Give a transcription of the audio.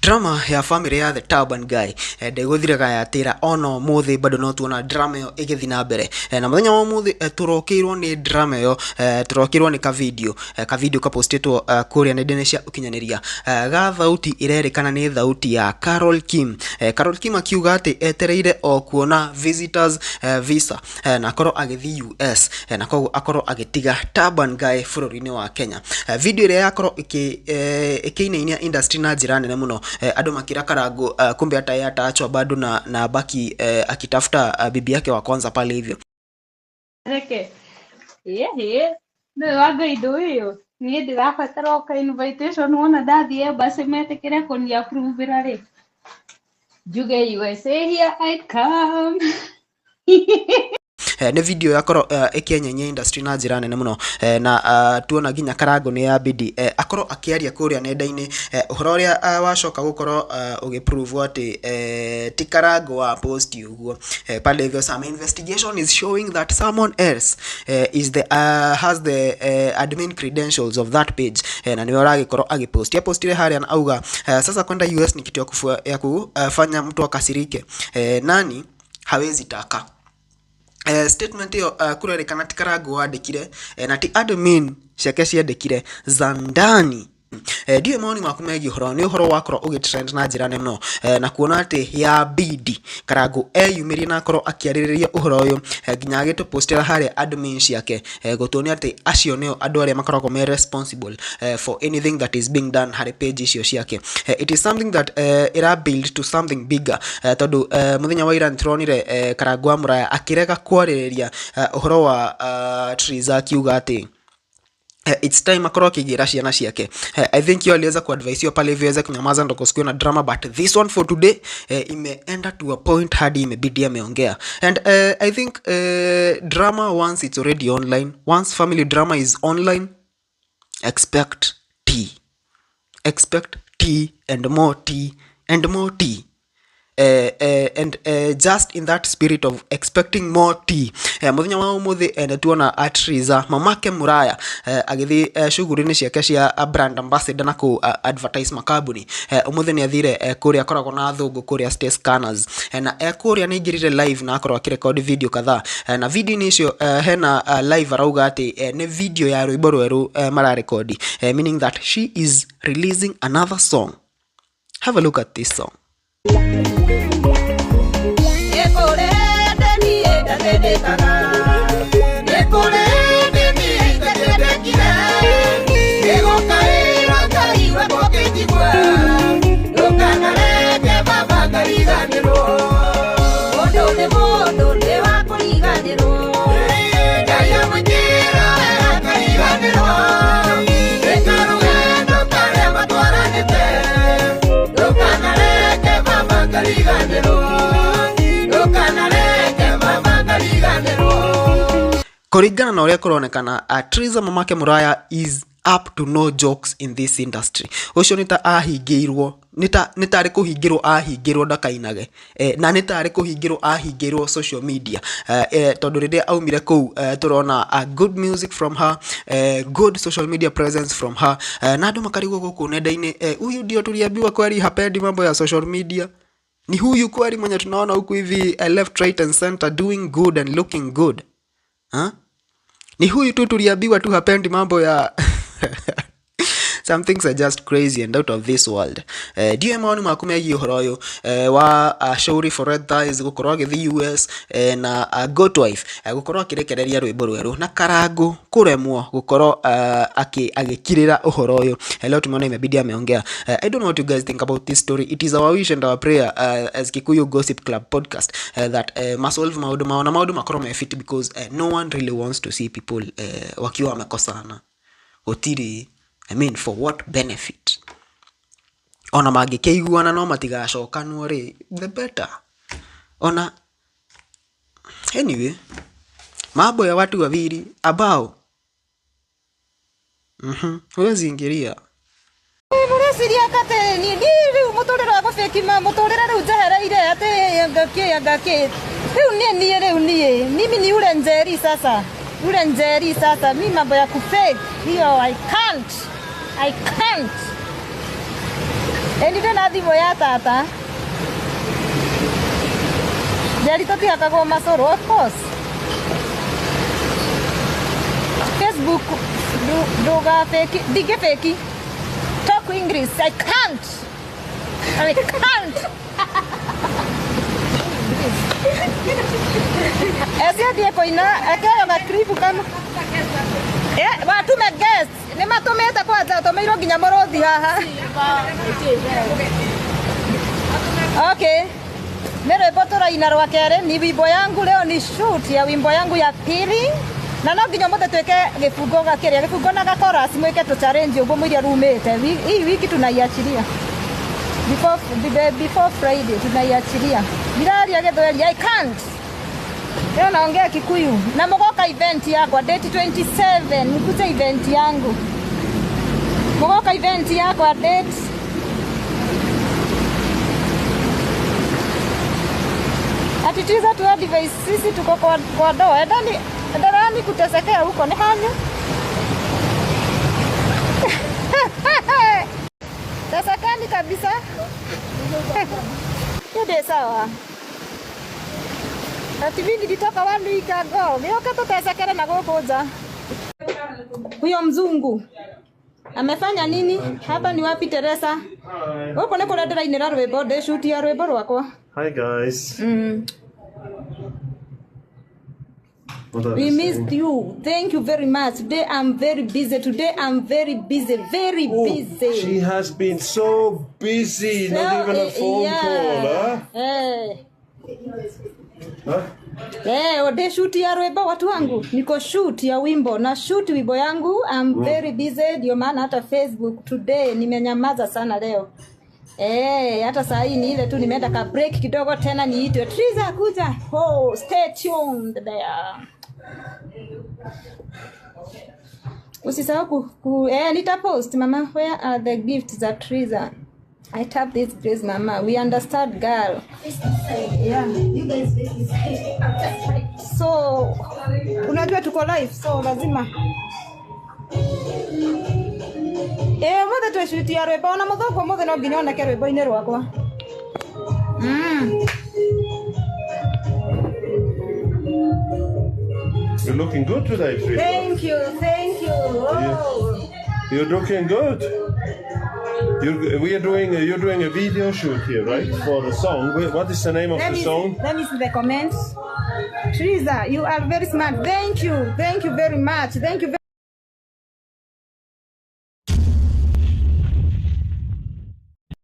Drama ya family ya The Turban Guy ndiguthiraga yatira ono muthi bado no tuona drama yo igithi na mbere na muthenya wa muthi turokirwo ni drama yo turokirwo ni ka video ka postitwo kuria nendene cia ukinyaniria ga thauti irerikana ni thauti ya Carol Kim akiuga ati etereire o kuona visitors visa na korwo agithi US na koguo akorwo agitiga Turban Guy bururi-ini wa Kenya. Video ile yakorwo ikiinainia industry na njira nene muno. Ado makira Karangu kumbe hata yeye ataachwa bado na baki akitafuta bibi yake wa kwanza pale hivyo. No agaido hiyo. Ni ndirabatara ka invitation wona ndathie basi metekere kuni approve rari. Juge USA here I come. Ne video yakoro ikienyenye industry na njira nene muno na tuona ginya Karangu ni yabidi akoro akiaria kuria nenda-ini uhoro uria wacoka gukorwo ugiprove ati ti Karangu wa post uguo pale hivyo. Some investigation is showing that someone else is the has the admin credentials of that page na niwe aragikorwo agipost ya postire haria na auga sasa kwenda US ni kitu ya kufanya mtu akasirike nani hawezi taka. Statement yo kurerekana ti Karangu wandikire na ti admin ciake ciandikire za ndani. Ndiye maoni maku megi uhoro ni uhoro wakorwo ugitrend na njira nene muno na kuona ati ya bidi Karangu eyumirie na akorwo akiaririria uhoro uyu ginya agito postera haria admin ciake gutuonia ati acio neo andu aria makoragwo me responsible for anything that is being done haria page icio ciake. It is something that ira build to something bigger tondu muthenya wa ira ntironire Karangu wa MURAYA akirega kwaririria uhoro wa TRIZA akiuga ati it's time akorwo kigira ciana ciake. I think you aliweza kuadvise yo pale viweze kunyamaza ndoko sikio na drama, but this one for today imeenda to a point hadi imebidi ameongea. And I think drama once it's already online, once family drama is online, expect tea and more tea and more tea. And just in that spirit of expecting more tea muthenya wa umuthi tuona TRIZA Mamake MURAYA agithi shuguri-ini ciake cia brand ambassador na ku advertise makambuni umuthi ni athire kuria akoragwo na thungu kuria state scanners na kuria ni ngirire live na akorwo akirecord video kadhaa na video ni cio hena live arauga ati ni video ya rwimbo rweru mararecord meaning that she is releasing another song. Have a look at this song. Kuringana na uria kuronekana TRIZA Mamake MURAYA is up to no jokes in this industry. Ucio nita ahingirwo nitari kuhingirwo ndakainage na nitari kuhingirwo social media tondu riria aumire kou turona good music from her, good social media presence from her na andu makarigwo guku nenda-ini huyu ndio tuliambiwa kweli hapendi mambo ya social media. Ni huyu kweli mwenye tunaona huku hivi left right and center doing good and looking good. Ni huyu tu tuliambiwa tu hapendi mambo ya some things are just crazy and out of this world. Ndiye maoni maku megi uhoro uyu wa Shuri for Red Thighs gukorwo agithi US na Good Wife gukorwo akirekereria rwimbo rweru na Karangu kuremwo gukorwo agikirira uhoro uyu. Leo tumeona imebidi ameongea. I don't know what you guys think about this story. It is our wish and our prayer as Kikuyu Gossip Club podcast that masolve maudu makorwo mefit because no one really wants to see people wakiwa wamekosana. Otiri for what benefit? Ona magikeiguana no matigacokanwo ri the better. Ona anyway mambo ya watu wawili abao huwezi ingiria mureciria kate ni riu muturira wa feki ma muturira riu jehereire ate ngaki riu nie mimi ni ule njeri sasa mimi mambo ya kufake hiyo I can't. Endire na thimo ya tata. Jadi toti akagwa masoro, of course. Facebook doga fake, dige fake. Talk English. I can't. Ese dia koina akaya makripu kama. Watu me guest. Nima tumeta kwanza tumeiro nginya morothi haha. Okay. Mere botora ina rwa kere ni wimbo yangu leo ni shoot ya wimbo yangu ya pili. Na no nginya mothe tweke gifungo gakiria gifungo na chorus mweke to challenge ugo mwiria rumete. Hii wiki tunaiachilia. Before Friday tunaiachilia. Miraria gethweli I can't. Leo naongea Kikuyu. Na mogoka event yako date 27 nikuje event yangu. Mogoka event yako date ati TRIZA tu advice sisi tuko kwa doa. Ndani kutesekea huko ni hanyo. Tesekani kabisa. Ndio sawa. Ati vingi ditoka wandu ikago. Mioka tutesekere na gokoza. Huyo mzungu amefanya nini? Hapa ni wapi Teresa? Huko niko ndera inera rwebo de shoot ya rwebo rwakwa. Hi guys. We missed you. Thank you very much. Today I'm very busy. Very busy. She has been so busy. So, not even a phone call, huh? Huh? Ode shoot ya rwebo watu wangu. Niko shoot ya wimbo na shoot wimbo yangu. I'm very busy. Ndio maana hata Facebook today nimenyamaza sana leo. Hata saa hii ni ile tu nimeenda ka break kidogo tena niitwe TRIZA kuja. Oh, stay tuned there. Usisahau nitapost mama, where are the gifts at TRIZA? I tap this please mama. We understand girl. Yeah, you guys so unajua tuko live so lazima mothe tweshutia rwimbo na muthongo mothe no nginya oneke rwimbo-ini rwakwa. You're looking good today, TRIZA. Thank you. Oh. You're looking good. You're doing a video shoot here, right? For the song. What is the name of the song? Let me see the comments. TRIZA, you are very smart. Thank you very much.